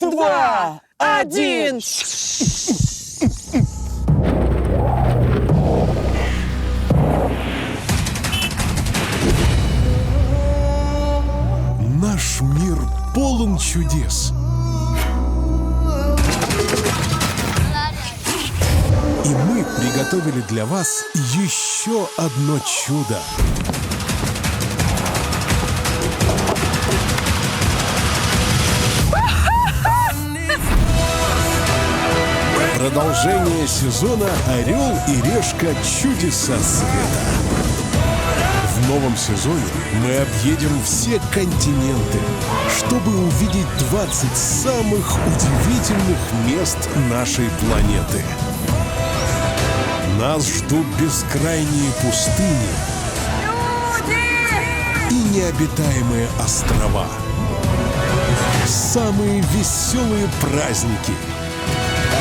2, 1. Наш мир полон чудес. И мы приготовили для вас еще одно чудо. Продолжение сезона «Орел и решка. Чудеса света». В новом сезоне мы объедем все континенты, чтобы увидеть 20 самых удивительных мест нашей планеты. Нас ждут бескрайние пустыни и необитаемые острова. Самые веселые праздники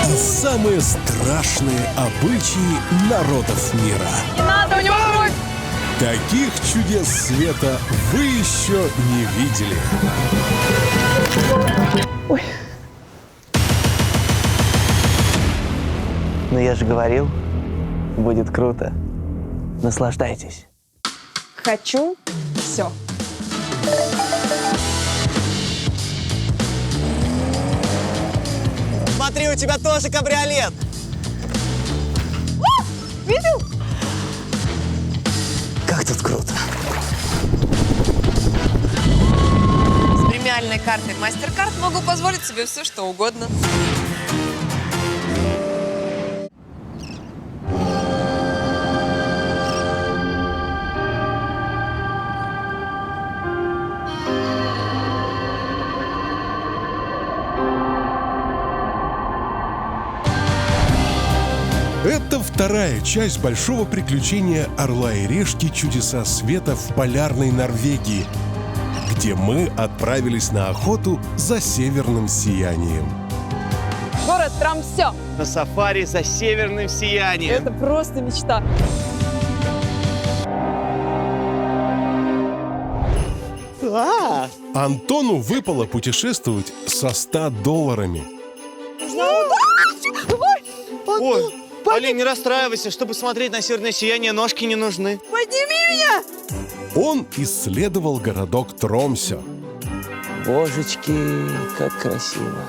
и самые страшные обычаи народов мира. Не надо, у него кровь! Таких чудес света вы еще не видели. Ой. Ну я же говорил, будет круто. Наслаждайтесь. Хочу все. Смотри, у тебя тоже кабриолет. Видел? Как тут круто. С премиальной картой MasterCard могу позволить себе все, что угодно. Это вторая часть большого приключения Орла и Решки «Чудеса света» в полярной Норвегии, где мы отправились на охоту за северным сиянием. Город Тромсё. На сафари за северным сиянием. Это просто мечта. Антону выпало путешествовать со $100. Ой, Полин, не расстраивайся. Чтобы смотреть на северное сияние, ножки не нужны. Подними меня! Он исследовал городок Тромсё. Божечки, как красиво.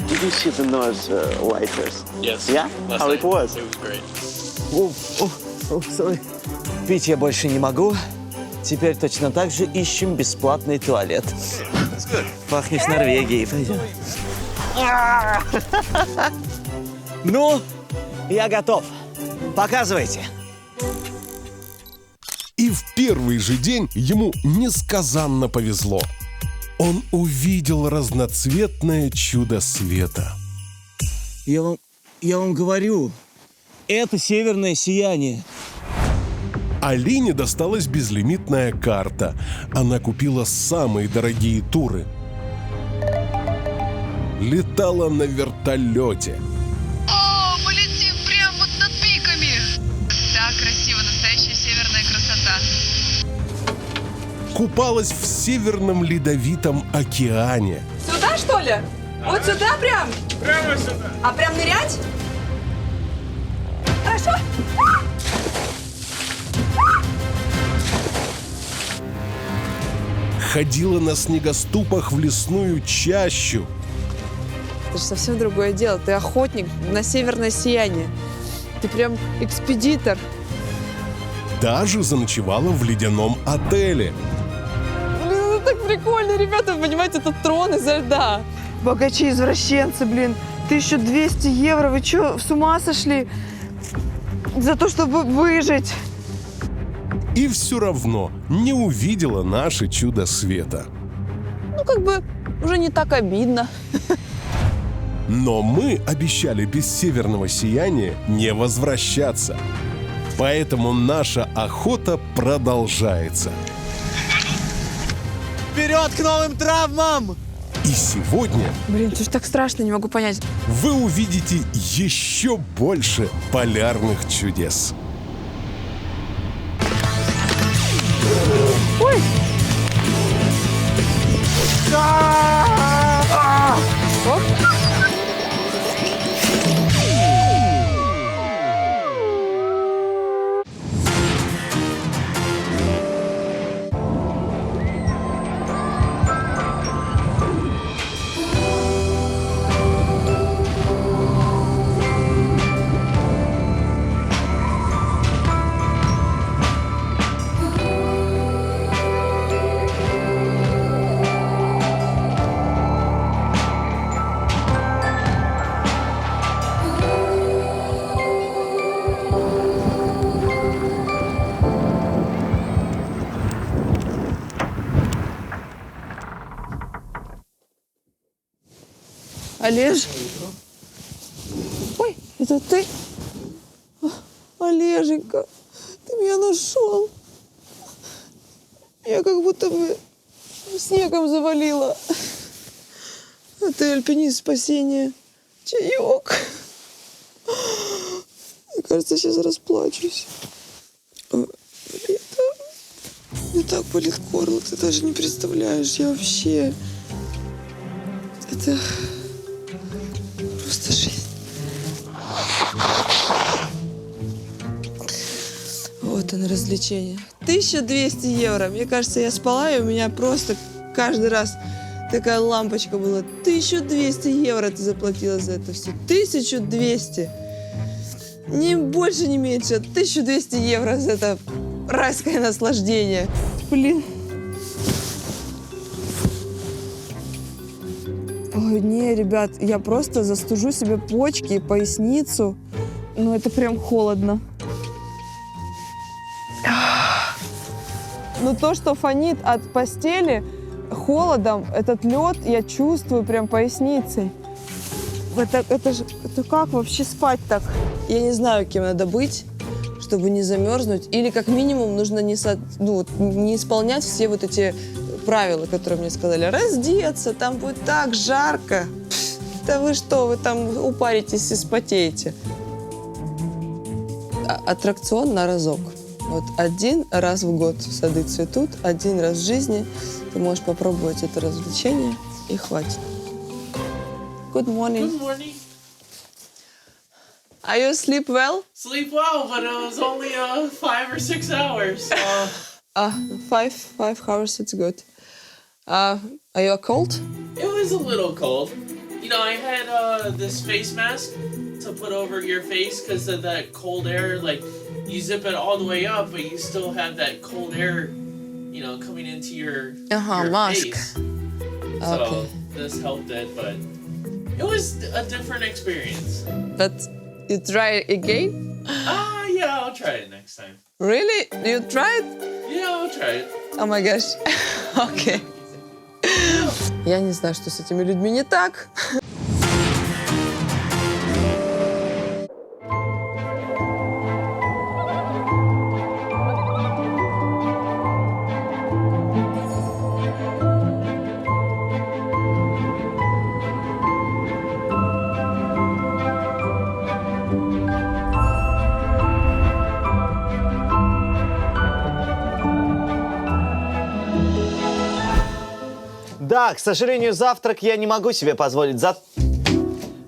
Did you see the North Lighters? Yes. Yeah? Last How night. it was? It was great. Sorry. Пить я больше не могу. Теперь точно так же ищем бесплатный туалет. Пахнешь Норвегией. Пойдем. Ну, я готов. Показывайте. И в первый же день ему несказанно повезло. Он увидел разноцветное чудо света. Я вам говорю, это северное сияние. Алине досталась безлимитная карта. Она купила самые дорогие туры. Летала на вертолете. О, полетим прямо вот над пиками. Так красиво, настоящая северная красота. Купалась в Северном Ледовитом океане. Сюда, что ли? Вот сюда прям? Прямо сюда. А прям нырять? Хорошо. Ходила на снегоступах в лесную чащу. Это же совсем другое дело. Ты охотник на северное сияние. Ты прям экспедитор. Даже заночевала в ледяном отеле. Блин, ну так прикольно, ребята, понимаете, это трон изо льда. Богачи-извращенцы, блин. 1200 евро, вы что, с ума сошли? За то, чтобы выжить. И все равно не увидела наше чудо света. Ну, как бы, уже не так обидно. Но мы обещали без северного сияния не возвращаться. Поэтому наша охота продолжается. Вперед к новым травмам! И сегодня Блин, что ж так страшно, не могу понять. вы увидите еще больше полярных чудес. Оп. Олеж. Ой, это ты? Олеженька, ты меня нашел. Я как будто бы снегом завалила. А ты альпинист спасения. Чаек. Мне кажется, сейчас расплачусь. Блин, мне так болит горло, ты даже не представляешь. Я вообще... Это просто жизнь. Вот оно, развлечение. 1200 евро. Мне кажется, я спала, и у меня просто каждый раз такая лампочка была. 1200 евро ты заплатила за это все. 1200. Ни больше, ни меньше. 1200 евро за это райское наслаждение. Блин. Ой, не, ребят, я просто застужу себе почки и поясницу. Ну, это прям холодно. Но то, что фонит от постели холодом, этот лед я чувствую прям поясницей. Это как вообще спать так? Я не знаю, кем надо быть, чтобы не замерзнуть. Или как минимум нужно не исполнять все вот эти правила, которые мне сказали. Раздеться, там будет так жарко. Да вы что, вы там упаритесь и спотеете. Аттракцион на разок. Вот 1 раз в год сады цветут, 1 раз в жизни ты можешь попробовать это развлечение, и хватит. Good morning. Good morning. Are you sleep well? Sleep well, but it was only 5 or 6 hours. So 5 hours, it's good. Are you cold? it was a little cold. You know, I had this face mask to put over your face because of that cold air. Like, you zip it all the way up, but you still have that cold air, you know, coming into your mask. face. So Okay. this helped it, but it was a different experience. But you try again? Yeah, I'll try it next time. Really? You tried? Yeah, I'll try it. Oh my gosh. Окей. Я не знаю, что с этими людьми не так. Да, к сожалению, завтрак я не могу себе позволить.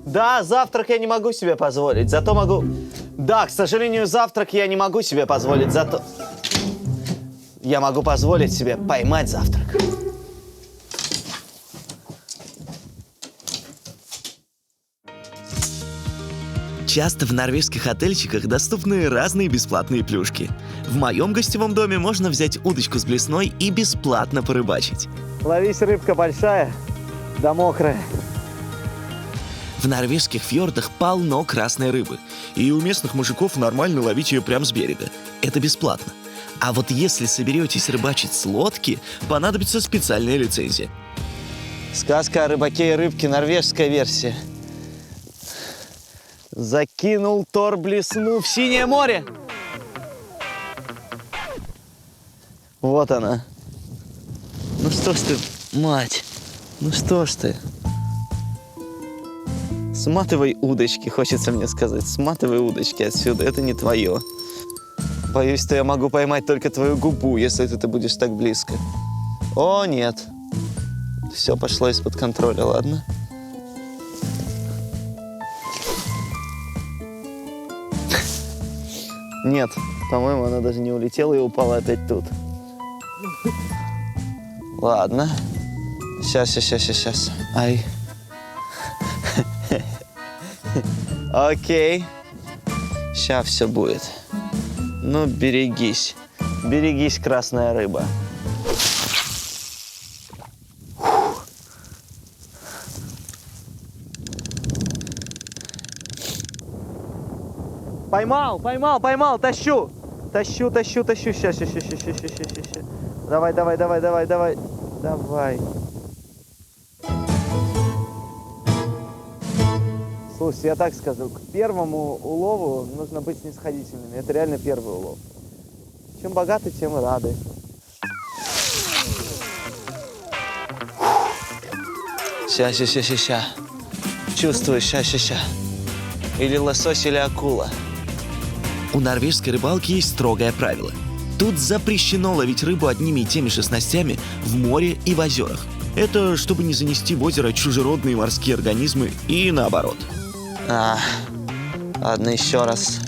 Да, завтрак я не могу себе позволить, зато могу... Да, к сожалению, завтрак я не могу себе позволить, зато... Я могу позволить себе поймать завтрак. Часто в норвежских отельчиках доступны разные бесплатные плюшки. В моем гостевом доме можно взять удочку с блесной и бесплатно порыбачить. Ловись, рыбка большая, да мокрая. В норвежских фьордах полно красной рыбы. И у местных мужиков нормально ловить ее прямо с берега. Это бесплатно. А вот если соберетесь рыбачить с лодки, понадобится специальная лицензия. Сказка о рыбаке и рыбке, норвежская версия. Закинул Тор блесну в синее море. Вот она. Ну что ж ты, мать, ну что ж ты. Сматывай удочки, хочется мне сказать. Сматывай удочки отсюда, это не твое. Боюсь, что я могу поймать только твою губу, если ты будешь так близко. О, нет. Все пошло из-под контроля, ладно? Нет, по-моему, она даже не улетела и упала опять тут. Ладно. Сейчас. Ай. Окей. Сейчас все будет. Ну, берегись. Берегись, красная рыба. Поймал, тащу. Сейчас. Давай. Слушайте, я так скажу, к первому улову нужно быть снисходительными. Это реально первый улов. Чем богаты, тем и рады. Ща. Чувствую, ща. Или лосось, или акула. У норвежской рыбалки есть строгое правило. Тут запрещено ловить рыбу одними и теми же снастями в море и в озерах. Это чтобы не занести в озеро чужеродные морские организмы и наоборот. Ладно, еще раз.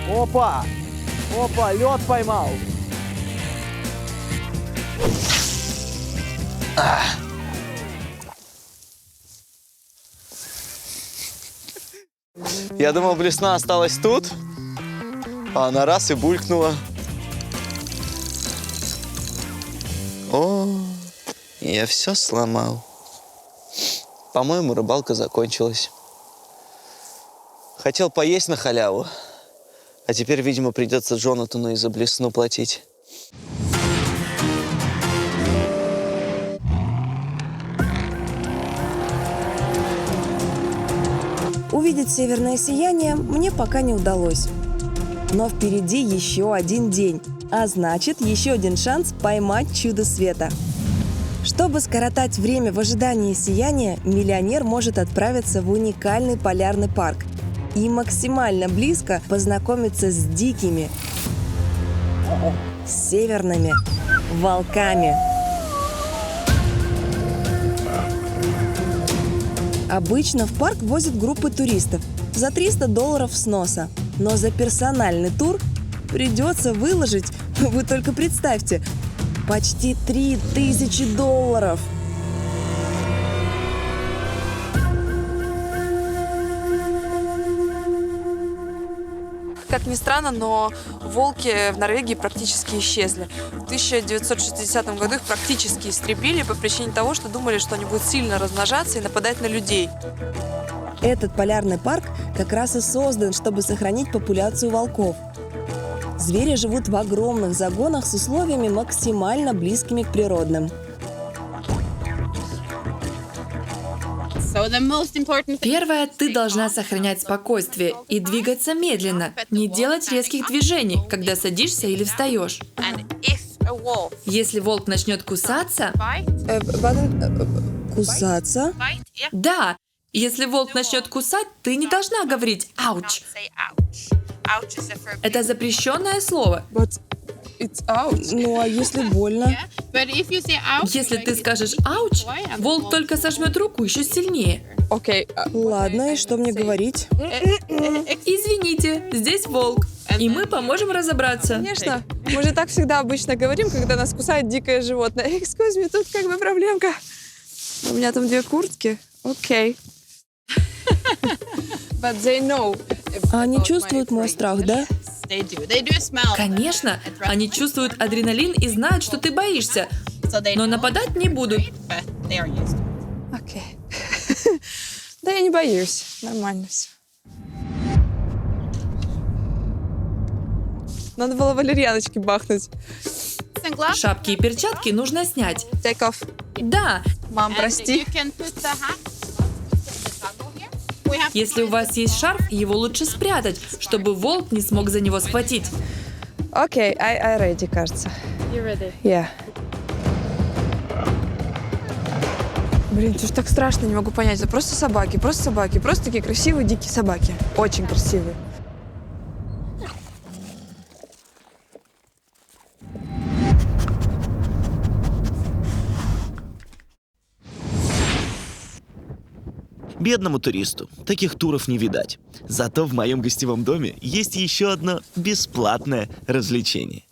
Опа! Лед поймал! Я думал, блесна осталась тут, а она раз и булькнула. О, я все сломал. По-моему, рыбалка закончилась. Хотел поесть на халяву, а теперь, видимо, придется Джонатану и за блесну платить. Увидеть северное сияние мне пока не удалось. Но впереди еще один день, а значит, еще один шанс поймать чудо света. Чтобы скоротать время в ожидании сияния, миллионер может отправиться в уникальный полярный парк и максимально близко познакомиться с дикими, северными волками. Обычно в парк возят группы туристов за $300 с носа. Но за персональный тур придется выложить, вы только представьте, почти $3000. Как ни странно, но волки в Норвегии практически исчезли. В 1960 году их практически истребили по причине того, что думали, что они будут сильно размножаться и нападать на людей. Этот полярный парк как раз и создан, чтобы сохранить популяцию волков. Звери живут в огромных загонах с условиями максимально близкими к природным. Первое, ты должна сохранять спокойствие и двигаться медленно, не делать резких движений, когда садишься или встаешь. Если волк начнет кусаться, Кусаться? да, если волк начнет кусать, ты не должна говорить «ауч». Это запрещенное слово. Ну а если больно? Если ты скажешь «ауч», волк только сожмет руку еще сильнее. Окей. Ладно, и что мне говорить? Извините, здесь волк, и мы поможем разобраться. Конечно. Мы же так всегда обычно говорим, когда нас кусает дикое животное. Excuse me, тут как бы проблемка. У меня там 2 куртки. Окей. But they know. А они чувствуют мой страх, да? Конечно, они чувствуют адреналин и знают, что ты боишься, но нападать не будут. Окей. Да я не боюсь. Нормально все. Надо было валерьяночки бахнуть. Шапки и перчатки нужно снять. Take off. Да, Мам, прости. если у вас есть шарф, его лучше спрятать, чтобы волк не смог за него схватить. Окей, I ready, кажется. You ready? Yeah. Блин, это же так страшно, не могу понять. Это просто собаки, просто такие красивые дикие собаки. Очень красивые. Бедному туристу таких туров не видать. Зато в моем гостевом доме есть еще одно бесплатное развлечение.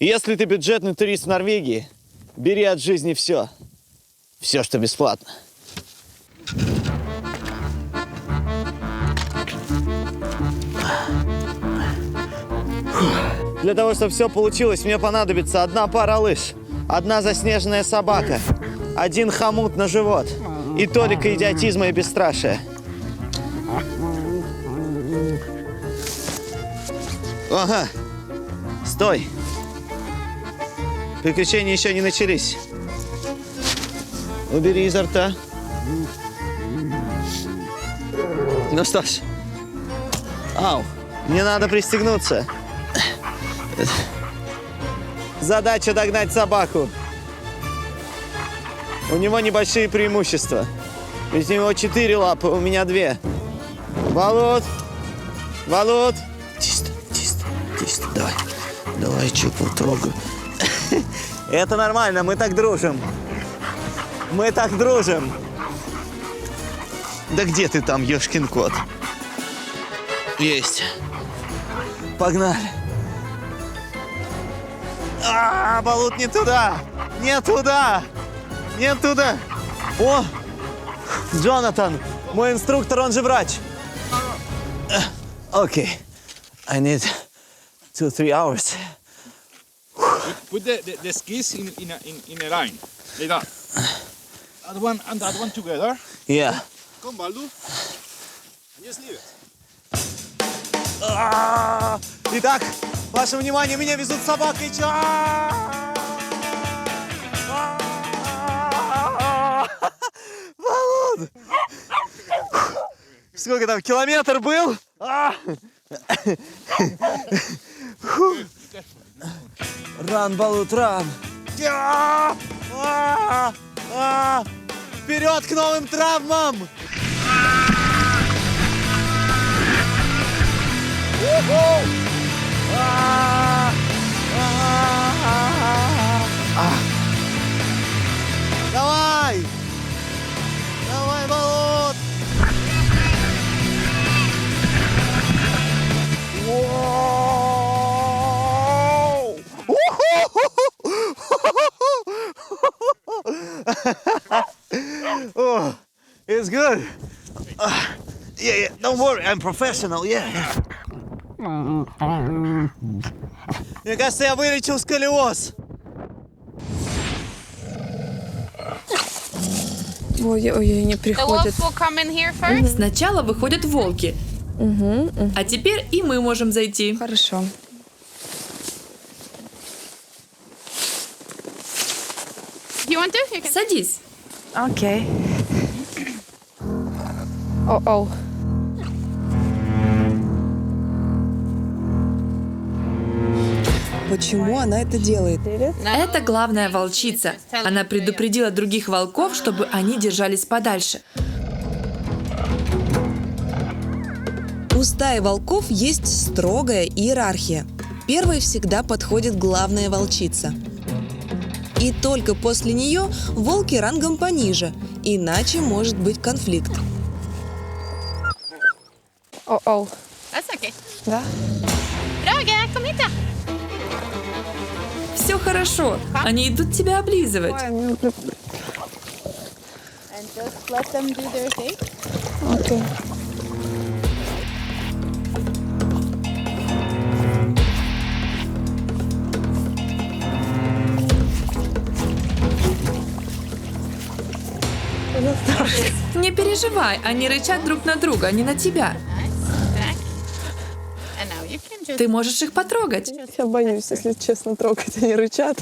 Если ты бюджетный турист в Норвегии, бери от жизни все. Все, что бесплатно. Для того, чтобы все получилось, мне понадобится 1 пара лыж, 1 заснеженная собака, 1 хомут на живот и толика идиотизма и бесстрашия. Ага. Стой. Приключения еще не начались. Убери изо рта. Ну что ж. Ау. Мне надо пристегнуться. Задача догнать собаку. У него небольшие преимущества. Ведь у него 4 лапы, у меня 2. Балут! Балут! Чисто, чисто, чисто. Давай. Давай, чупу, трогаю. Это нормально, мы так дружим. Мы так дружим. Да где ты там, ёшкин кот? Есть. Погнали. Балут, не туда! Не туда! Не туда! О! Джонатан, мой инструктор, он же врач. Окей. I need 2-3 hours. Put the skis in a line, like that. That one and that one together. Yeah. Come, Baldu. And just leave it. Итак, ваше внимание, меня везут собакой. Балут! Сколько там, километр был? Ран, Балут, ран! Вперед к новым травмам! Давай! Давай, Балут! Oh, it's good. Yeah, don't worry, I'm professional, yeah. Мне кажется, я вылечил сколиоз. Ой, не приходят. Сначала выходят волки. А теперь и мы можем зайти. Хорошо. Садись. Окей. О-оу. Почему она это делает? Это главная волчица. Она предупредила других волков, чтобы они держались подальше. У стаи волков есть строгая иерархия. Первой всегда подходит главная волчица. И только после нее волки рангом пониже, иначе может быть конфликт. О-оу. Да? Все хорошо. Они идут тебя облизывать. Окей. Не переживай, они рычат друг на друга, а не на тебя. Ты можешь их потрогать. Я боюсь, если честно, трогать, они рычат.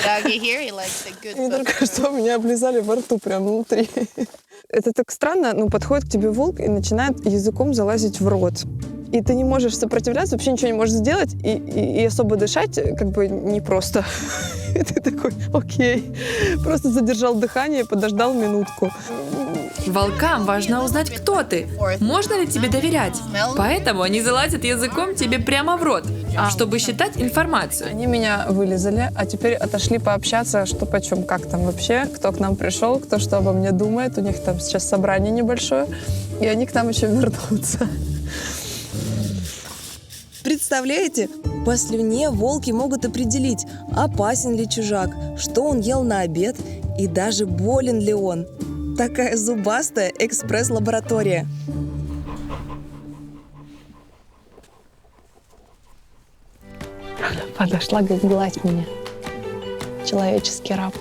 И только что меня облизали во рту, прям внутри. Это так странно, но подходит к тебе волк и начинает языком залазить в рот. И ты не можешь сопротивляться, вообще ничего не можешь сделать, и особо дышать как бы непросто. И ты такой, окей. Просто задержал дыхание, подождал минутку. Волкам важно узнать, кто ты. Можно ли тебе доверять? Поэтому они залазят языком тебе прямо в рот, чтобы считать информацию. Они меня вылизали, а теперь отошли пообщаться, что почем, как там вообще, кто к нам пришел, кто что обо мне думает. У них там сейчас собрание небольшое, и они к нам еще вернутся. Представляете? По слюне волки могут определить, опасен ли чужак, что он ел на обед и даже болен ли он. Такая зубастая экспресс-лаборатория. Подошла, говорит, гладь меня. Человеческий раб.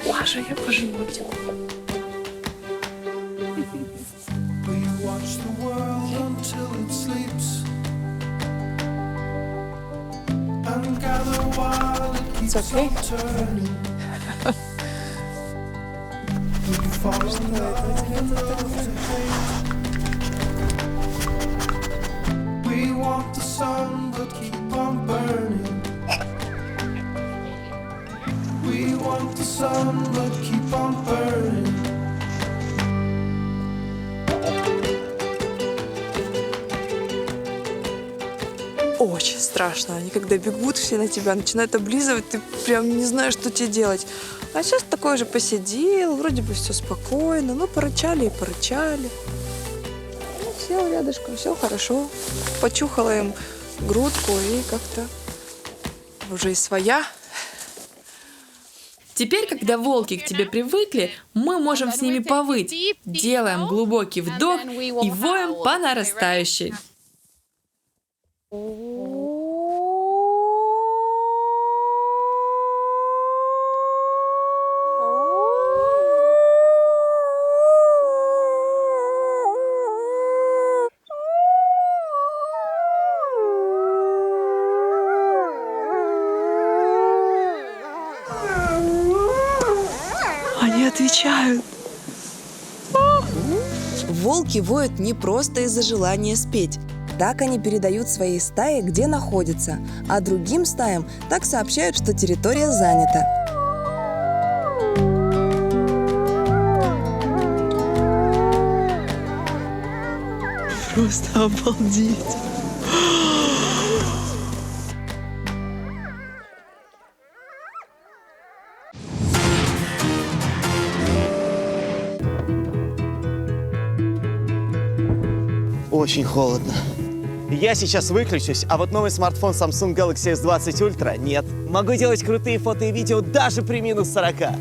Маша, я по животику. It's okay. We want the sun, but keep on burning. We want the sun, but keep on burning. Очень страшно. Они когда бегут все на тебя, начинают облизывать, ты прям не знаешь, что тебе делать. А сейчас такой же посидел, вроде бы все спокойно, ну, порычали и порычали. Ну, сел рядышком, все хорошо. Почухала им грудку и как-то уже и своя. Теперь, когда волки к тебе привыкли, мы можем с ними повыть. Делаем глубокий вдох и воем по нарастающей. Они отвечают. Волки воют не просто из-за желания спеть. Так они передают своей стае, где находятся, а другим стаям так сообщают, что территория занята. Просто обалдеть. Очень холодно. Я сейчас выключусь, а вот новый смартфон Samsung Galaxy S20 Ultra нет. Могу делать крутые фото и видео даже при минус 40.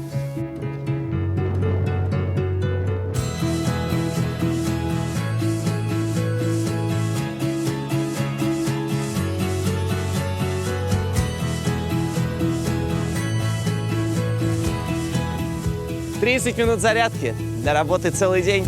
«30 минут зарядки. Для работы целый день».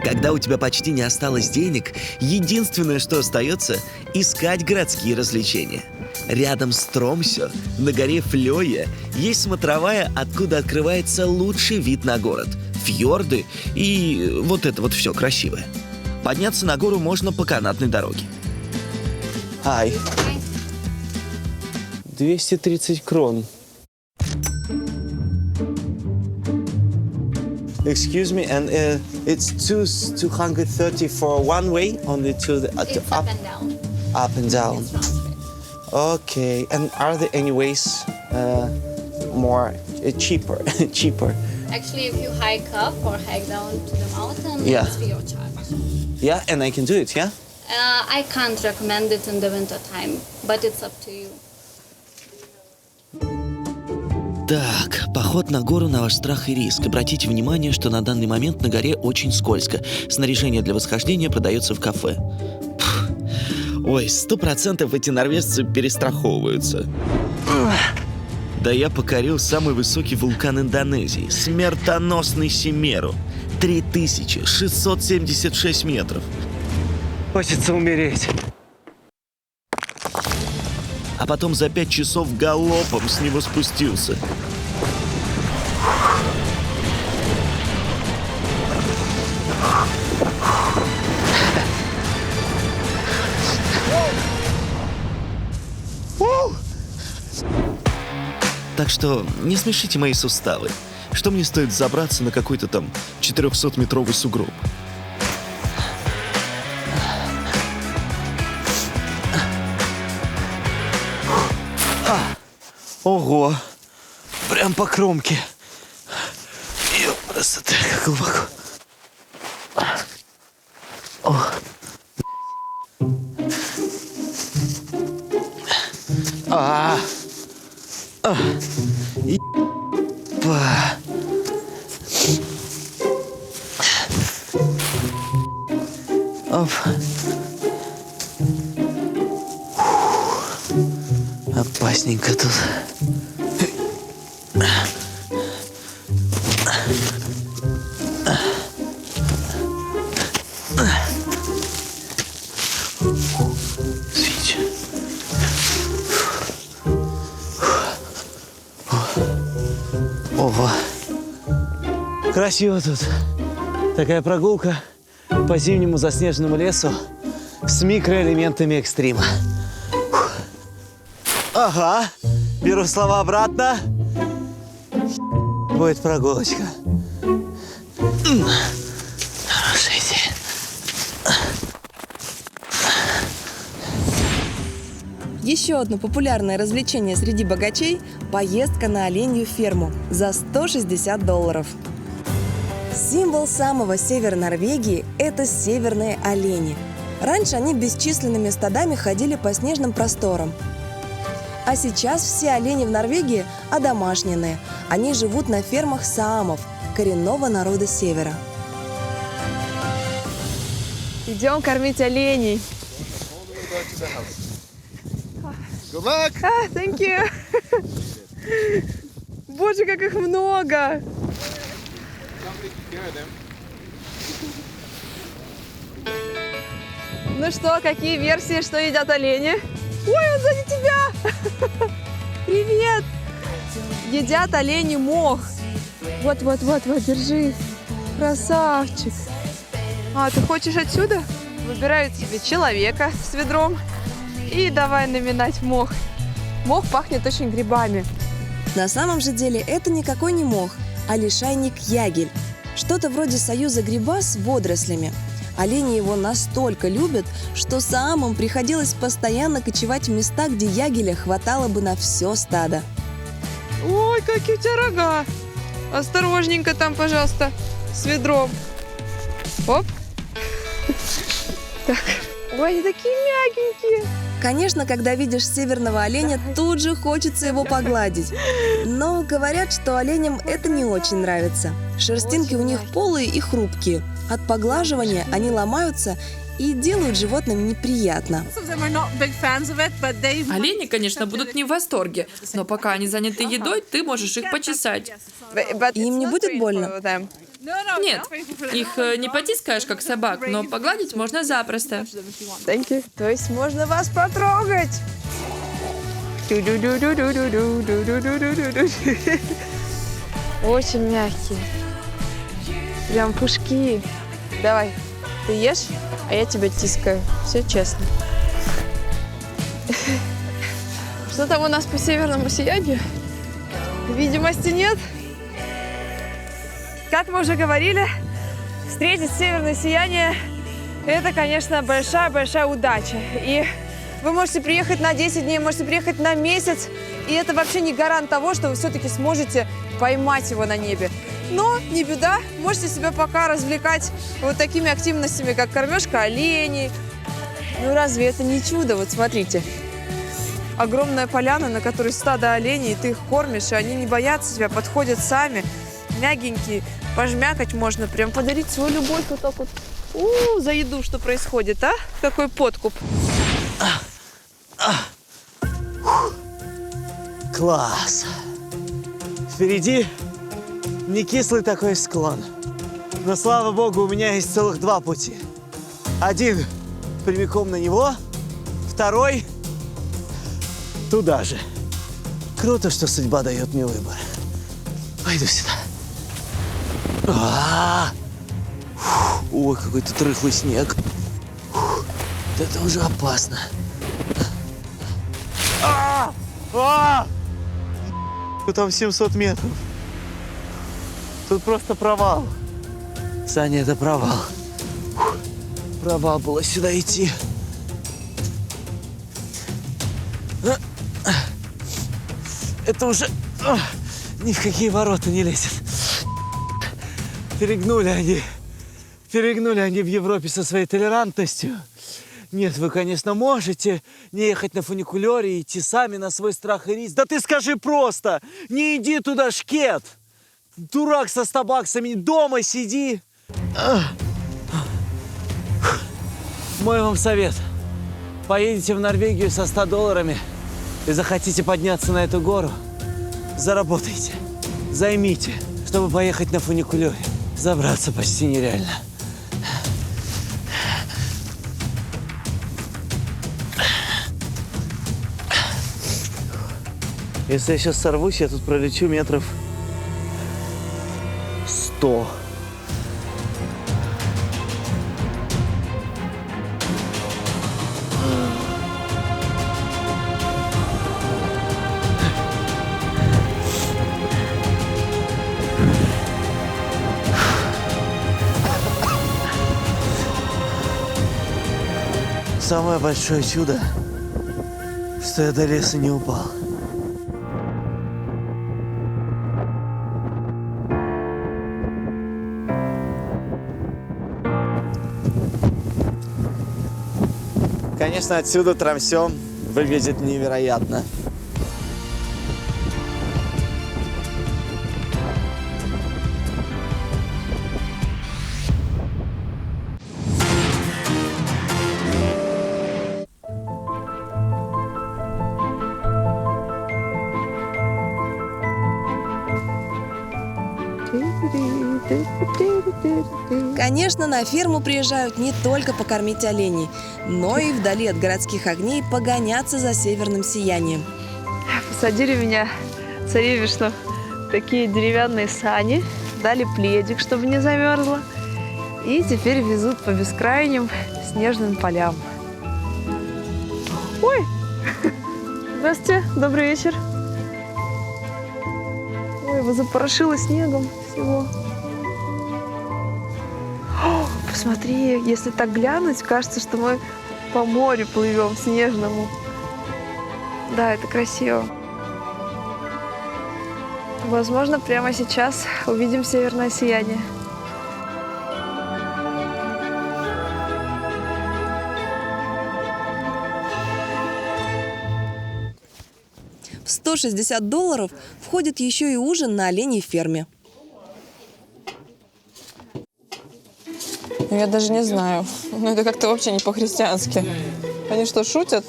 Когда у тебя почти не осталось денег, единственное, что остается – искать городские развлечения. Рядом с Тромсё, на горе Флёя, есть смотровая, откуда открывается лучший вид на город, фьорды и вот это вот все красивое. Подняться на гору можно по канатной дороге. Ай. 230 крон. Excuse me, and it's 230 for one way, only to the up and down. Up and down. Okay, and are there any ways more cheaper? Cheaper? Actually, if you hike up or hike down to the mountain, Yeah. it's free of charge. Yeah, and I can do it, yeah? I can't recommend it in the winter time, but it's up to you. Так, поход на гору на ваш страх и риск. Обратите внимание, что на данный момент на горе очень скользко. Снаряжение для восхождения продается в кафе. Ой, 100% эти норвежцы перестраховываются. Да я покорил самый высокий вулкан Индонезии, смертоносный Семеру. 3676 метров. Хочется умереть. А потом за 5 часов галопом с него спустился. Так что не смешите мои суставы. Что мне стоит забраться на какой-то там 400-метровый сугроб? Ого! Прям по кромке. Ёпрст, как глубоко. О. Епа. Оп. Опасненько тут. Ого. Красиво тут. Такая прогулка по зимнему заснеженному лесу с микроэлементами экстрима. Фух. Ага. Беру слова обратно. Будет прогулочка. Хорошая идея. Еще одно популярное развлечение среди богачей – поездка на оленью ферму за $160. Символ самого севера Норвегии – это северные олени. Раньше они бесчисленными стадами ходили по снежным просторам. А сейчас все олени в Норвегии одомашненные. Они живут на фермах саамов, коренного народа севера. Идем кормить оленей. Good luck! Thank you. Боже, как их много. Ну что, какие версии, что едят олени? Ой, он сзади тебя! Привет! Едят олени мох. Вот, держи. Красавчик. А, ты хочешь отсюда? Выбирают себе человека с ведром и давай наминать мох. Мох пахнет очень грибами. На самом же деле это никакой не мох, а лишайник ягель. Что-то вроде союза гриба с водорослями. Олени его настолько любят, что саамам приходилось постоянно кочевать в места, где ягеля хватало бы на все стадо. Ой, какие у тебя рога. Осторожненько там, пожалуйста, с ведром. Оп. Так. Ой, они такие мягенькие. Конечно, когда видишь северного оленя, тут же хочется его погладить. Но говорят, что оленям это не очень нравится. Шерстинки у них полые и хрупкие. От поглаживания они ломаются и делают животным неприятно. Олени, конечно, будут не в восторге, но пока они заняты едой, ты можешь их почесать. Им не будет больно? Нет, их не потискаешь, как собак, но погладить можно запросто. Thank you. То есть можно вас потрогать. Очень мягкие. Прям пушки. Давай, ты ешь, а я тебя тискаю. Все честно. Что там у нас по северному сиянию? Видимости нет. Как мы уже говорили, встретить северное сияние – это, конечно, большая-большая удача. И вы можете приехать на 10 дней, можете приехать на месяц, и это вообще не гарант того, что вы все-таки сможете поймать его на небе. Но не беда, можете себя пока развлекать вот такими активностями, как кормежка оленей. Ну разве это не чудо? Вот смотрите. Огромная поляна, на которой стадо оленей, и ты их кормишь, и они не боятся тебя, подходят сами, мягенькие. Пожмякать можно, прям подарить свою любовь вот так вот. За еду что происходит, а? Какой подкуп. Класс. Впереди не кислый такой склон. Но, слава богу, у меня есть целых два пути. Один прямиком на него, второй туда же. Круто, что судьба дает мне выбор. Пойду сюда. Ой, какой тут рыхлый снег. Вот это уже опасно. Там 700 метров. Тут просто провал. Саня, это провал. Провал было сюда идти. Это уже ни в какие ворота не лезет. Перегнули они в Европе со своей толерантностью. Нет, вы, конечно, можете не ехать на фуникулере и идти сами на свой страх и риск. Да ты скажи просто, не иди туда, шкет! Дурак со 100 баксами, дома сиди! Мой вам совет. Поедете в Норвегию со $100 и захотите подняться на эту гору, заработайте, займите, чтобы поехать на фуникулере. Забраться почти нереально. Если я сейчас сорвусь, я тут пролечу метров 100. Самое большое чудо, что я до леса не упал. Конечно, отсюда Тромсё выглядит невероятно. Конечно, на ферму приезжают не только покормить оленей, но и вдали от городских огней погоняться за северным сиянием. Посадили меня царевишну в такие деревянные сани, дали пледик, чтобы не замерзла, и теперь везут по бескрайним снежным полям. Ой! Здравствуйте, добрый вечер. Ой, его запорошило снегом всего. О, посмотри, если так глянуть, кажется, что мы по морю плывем снежному. Да, это красиво. Возможно, прямо сейчас увидим северное сияние. В $160 входит еще и ужин на оленей ферме. Я даже не знаю. Но это как-то вообще не по-христиански. Они что, шутят?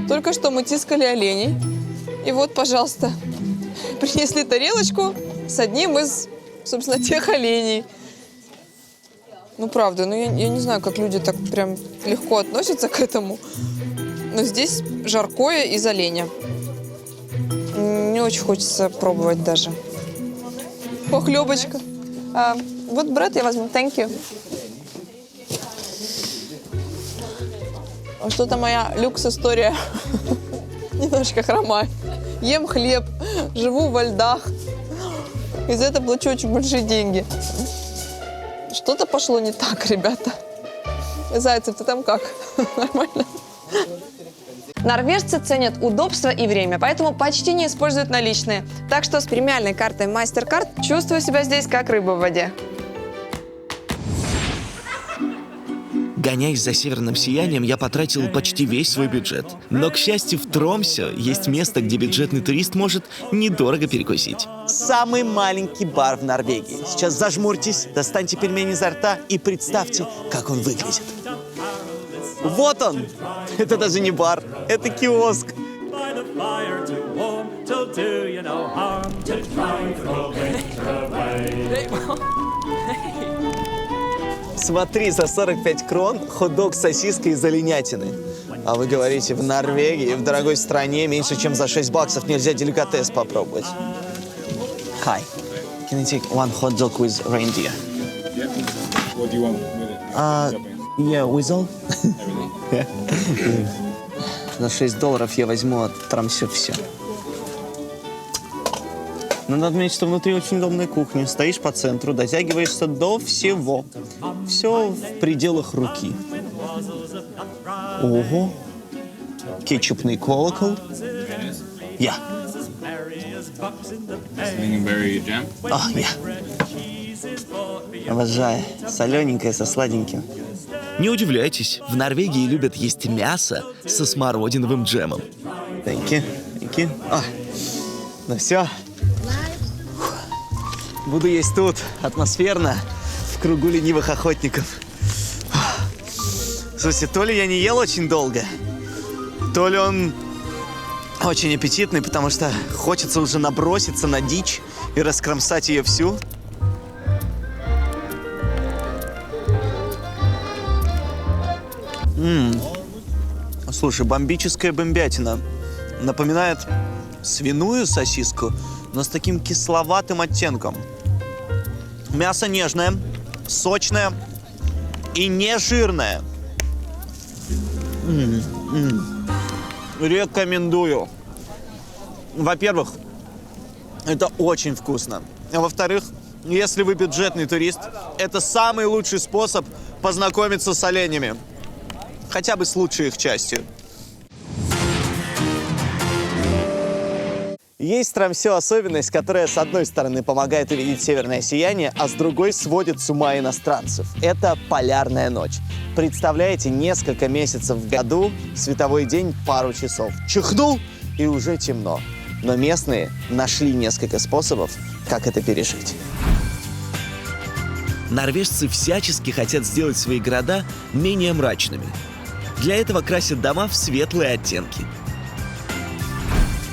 Только что мы тискали оленей. И вот, пожалуйста, принесли тарелочку с одним из, собственно, тех оленей. Ну, правда, я не знаю, как люди так прям легко относятся к этому. Но здесь жаркое из оленя. Не очень хочется пробовать даже. Похлебочка. Вот брат я возьму. Thank you. Что-то моя люкс-история немножко хромает. Ем хлеб, живу во льдах. И за это плачу очень большие деньги. Что-то пошло не так, ребята. Зайцев, ты там как? Нормально? Норвежцы ценят удобство и время, поэтому почти не используют наличные. Так что с премиальной картой MasterCard чувствую себя здесь как рыба в воде. Гоняясь за северным сиянием, я потратил почти весь свой бюджет. Но, к счастью, в Тромсё есть место, где бюджетный турист может недорого перекусить. Самый маленький бар в Норвегии. Сейчас зажмурьтесь, достаньте пельмени изо рта и представьте, как он выглядит. Вот он! Это даже не бар, это киоск. Смотри, за 45 крон хот-дог с сосиской из оленятины. А вы говорите, в Норвегии, в дорогой стране, меньше чем за $6 нельзя деликатес попробовать. Hi, can you take one hot dog with reindeer? What do you want with it? Yeah, with all. За $6 я возьму от Тромсё все. Но надо отметить, что внутри очень удобная кухня. Стоишь по центру, дотягиваешься до всего. Все в пределах руки. Ого. Кетчупный колокол. Я. Lingonberry jam. Я. Обожаю. Солененькое со сладеньким. Не удивляйтесь, в Норвегии любят есть мясо со смородиновым джемом. Thank you. Thank you. Ну все. Буду есть тут, атмосферно, в кругу ленивых охотников. Слушайте, то ли я не ел очень долго, то ли он очень аппетитный, потому что хочется уже наброситься на дичь и раскромсать ее всю. Слушай, бомбическая бомбятина. Напоминает свиную сосиску, но с таким кисловатым оттенком. Мясо нежное, сочное и не жирное. Рекомендую. Во-первых, это очень вкусно. А во-вторых, если вы бюджетный турист, это самый лучший способ познакомиться с оленями. Хотя бы с лучшей их частью. Есть в Тромсе особенность, которая, с одной стороны, помогает увидеть северное сияние, а с другой сводит с ума иностранцев. Это полярная ночь. Представляете, несколько месяцев в году, световой день пару часов. Чихнул, и уже темно. Но местные нашли несколько способов, как это пережить. Норвежцы всячески хотят сделать свои города менее мрачными. Для этого красят дома в светлые оттенки.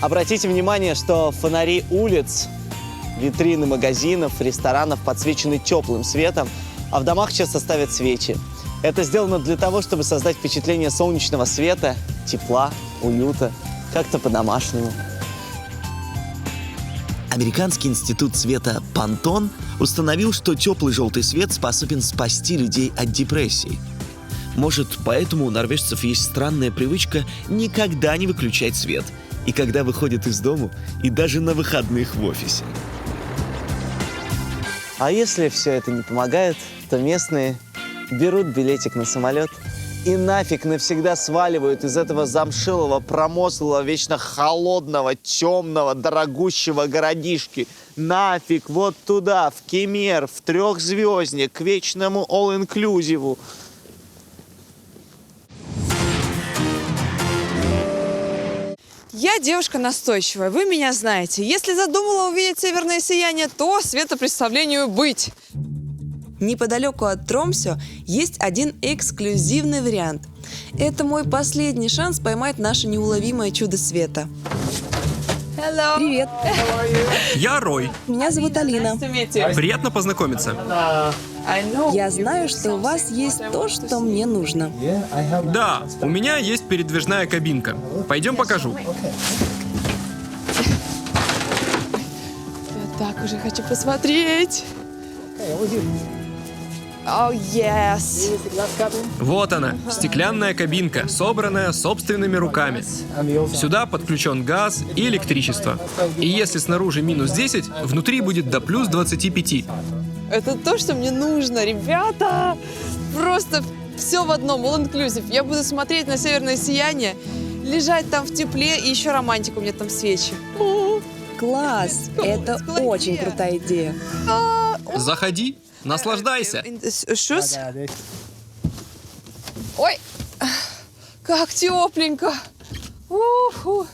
Обратите внимание, что фонари улиц, витрины магазинов, ресторанов подсвечены теплым светом, а в домах часто ставят свечи. Это сделано для того, чтобы создать впечатление солнечного света, тепла, уюта, как-то по-домашнему. Американский институт света Pantone установил, что теплый желтый свет способен спасти людей от депрессии. Может, поэтому у норвежцев есть странная привычка никогда не выключать свет, и когда выходят из дому, и даже на выходных в офисе. А если все это не помогает, то местные берут билетик на самолет и нафиг навсегда сваливают из этого замшилого, промозглого, вечно холодного, темного, дорогущего городишки. Нафиг вот туда, в Кемер, в трехзвездник, к вечному all-inclusive. Я девушка настойчивая, вы меня знаете. Если задумала увидеть северное сияние, то светопредставлению быть. Неподалеку от Тромсё есть один эксклюзивный вариант. Это мой последний шанс поймать наше неуловимое чудо света. Hello. Привет. Я Рой. Меня зовут Алина. Приятно познакомиться. Я знаю, что у вас есть то, что мне нужно. Да, у меня есть передвижная кабинка. Пойдем покажу. Я так уже хочу посмотреть. Oh, yes. Вот она, стеклянная кабинка, собранная собственными руками. Сюда подключен газ и электричество. И если снаружи минус 10, внутри будет до плюс 25. Это то, что мне нужно, ребята. Просто все в одном, all-inclusive. Я буду смотреть на северное сияние, лежать там в тепле, и еще романтика, у меня там свечи. Класс! Это очень крутая идея. Заходи, наслаждайся. Ой, как тепленько. Уху.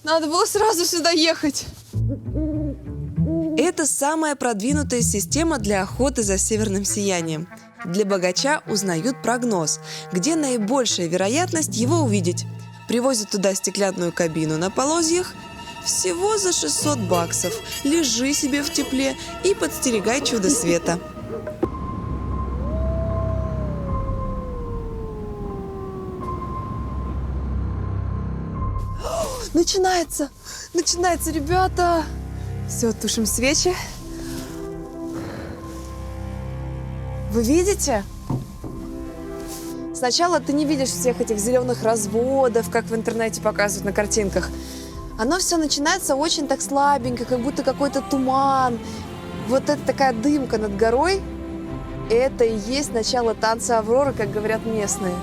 Надо было сразу сюда ехать. Это самая продвинутая система для охоты за северным сиянием. Для богача узнают прогноз, где наибольшая вероятность его увидеть. Привозят туда стеклянную кабину на полозьях. Всего за $600. Лежи себе в тепле и подстерегай чудо света. Начинается, ребята. Все, тушим свечи. Вы видите? Сначала ты не видишь всех этих зеленых разводов, как в интернете показывают на картинках. Оно все начинается очень так слабенько, как будто какой-то туман. Вот это такая дымка над горой. Это и есть начало танца Авроры, как говорят местные.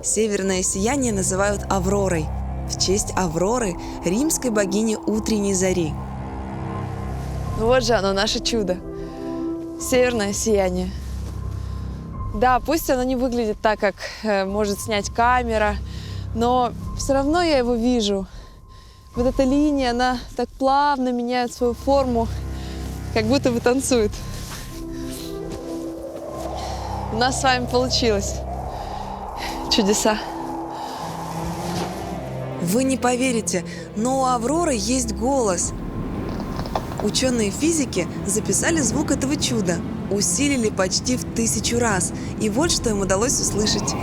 Северное сияние называют Авророй, в честь Авроры, римской богини утренней зари. Вот же оно, наше чудо. Северное сияние. Да, пусть оно не выглядит так, как может снять камера, но все равно я его вижу. Вот эта линия, она так плавно меняет свою форму, как будто бы танцует. У нас с вами получилось. Чудеса. Вы не поверите, но у Авроры есть голос. Ученые физики записали звук этого чуда, усилили почти в 1000 раз. И вот что им удалось услышать.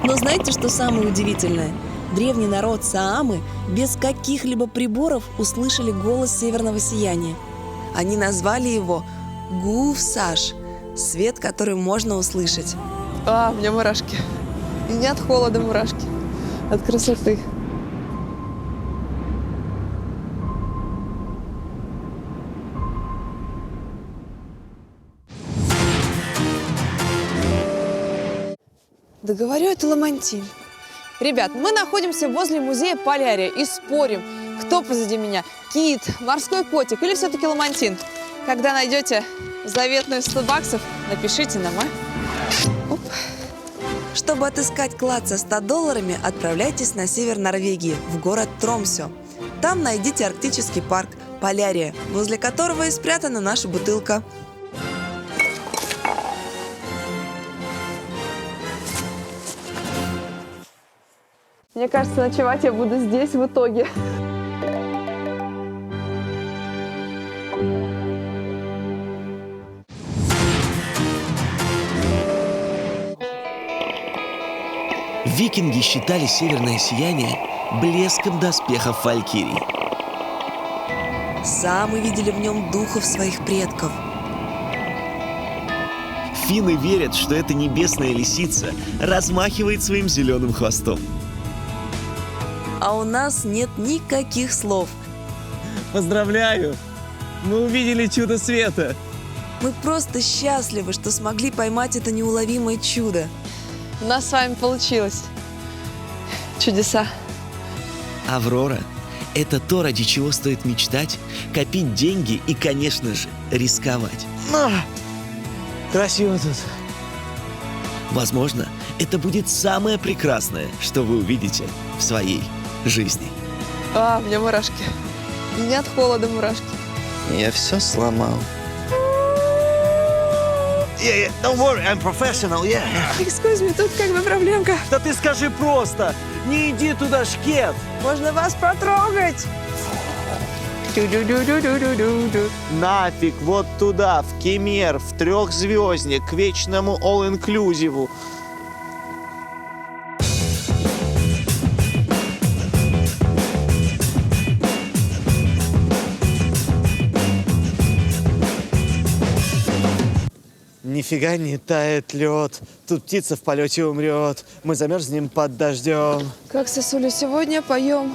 Но знаете, что самое удивительное? Древний народ Саамы без каких-либо приборов услышали голос северного сияния. Они назвали его Гуфсаш – свет, который можно услышать. У меня мурашки. И не от холода мурашки, от красоты. Да говорю, это ламантин. Ребят, мы находимся возле музея Полярия и спорим, кто позади меня, кит, морской котик или все-таки ламантин. Когда найдете заветные 100 баксов, напишите нам, а? Оп. Чтобы отыскать клад со $100, отправляйтесь на север Норвегии, в город Тромсё. Там найдите арктический парк Полярия, возле которого и спрятана наша бутылка. Мне кажется, ночевать я буду здесь в итоге. Викинги считали северное сияние блеском доспехов валькирий. Самы видели в нем духов своих предков. Финны верят, что эта небесная лисица размахивает своим зеленым хвостом. А у нас нет никаких слов. Поздравляю! Мы увидели чудо света! Мы просто счастливы, что смогли поймать это неуловимое чудо. У нас с вами получилось. Чудеса. Аврора – это то, ради чего стоит мечтать, копить деньги и, конечно же, рисковать. Красиво тут. Возможно, это будет самое прекрасное, что вы увидите в своей жизни. У меня мурашки. И не от холода мурашки. Я все сломал. Yeah, don't worry, I'm professional, yeah. Excuse me, тут как бы проблемка. Да ты скажи просто, не иди туда, шкет. Можно вас потрогать? Нафиг, вот туда, в Кемер, в 3-звездник, к вечному all-inclusive. Нифига не тает лед, тут птица в полете умрет, мы замерзнем под дождем. Как сосули сегодня поем.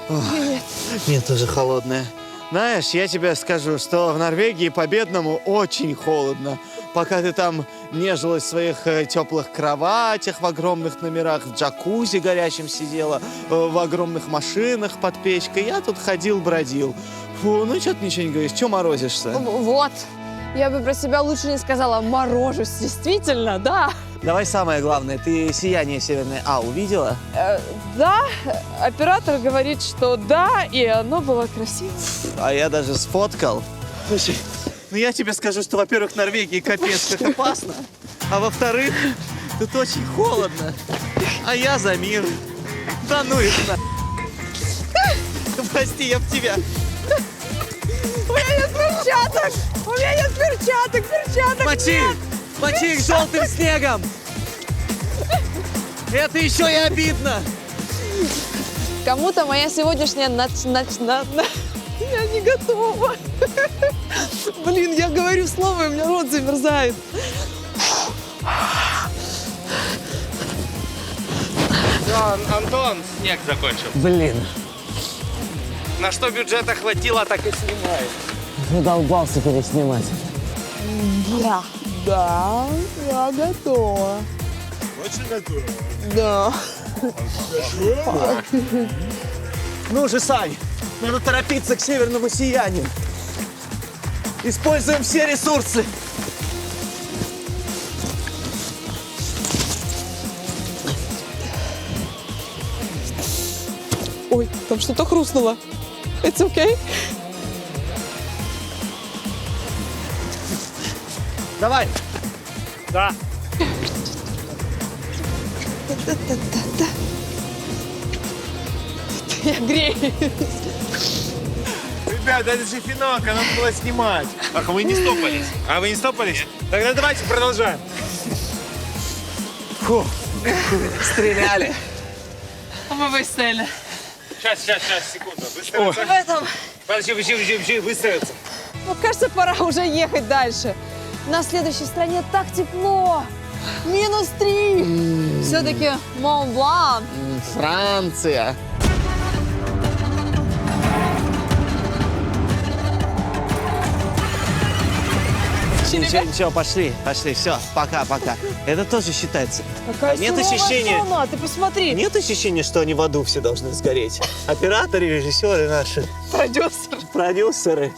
Привет. Мне тоже холодное. Знаешь, я тебе скажу, что в Норвегии по-бедному очень холодно. Пока ты там нежилась в своих теплых кроватях, в огромных номерах, в джакузи горячем сидела, в огромных машинах под печкой, я тут ходил-бродил. Фу, ну что ты ничего не говоришь, что морозишься? Вот. Я бы про себя лучше не сказала. Морожусь, действительно, да. Давай самое главное, ты сияние северное увидела? Да, оператор говорит, что да, и оно было красиво. А я даже сфоткал. Слушай, ну я тебе скажу, что, во-первых, в Норвегии капец как опасно, а во-вторых, тут очень холодно, а я за мир. Да ну их на... Прости, я в тебя. У меня нет перчаток! У меня нет перчаток! Мочи! Нет! Мочи их желтым снегом! Это еще и обидно! Кому-то моя сегодняшняя я не готова. Блин, я говорю слово, и у меня рот замерзает. Все, Антон, снег закончил. Блин. На что бюджета хватило, так и снимай. Задолбался переснимать. Да, я готова. Очень готово. Да. Ну же, Сань, надо торопиться к северному сиянию. Используем все ресурсы. Ой, там что-то хрустнуло. It's okay? Давай. Да. Я грею. Ребят, это же финалка, надо было снимать. Ах, вы не стопались. А вы не стопались? Тогда давайте продолжаем. Фу. Стреляли. Мы выстрелили. Сейчас, секунду. Выстроиться. В этом. Подожди, выстроиться. Ну, кажется, пора уже ехать дальше. На следующей стране так тепло. -3. Все-таки Мон-Блан. Франция. Ничего, пошли, все, пока. Это тоже считается. Какая Нет суровая ощущения- страна, ты посмотри. Нет ощущения, что они в аду все должны сгореть? Операторы, режиссеры наши, Продюсер. продюсеры.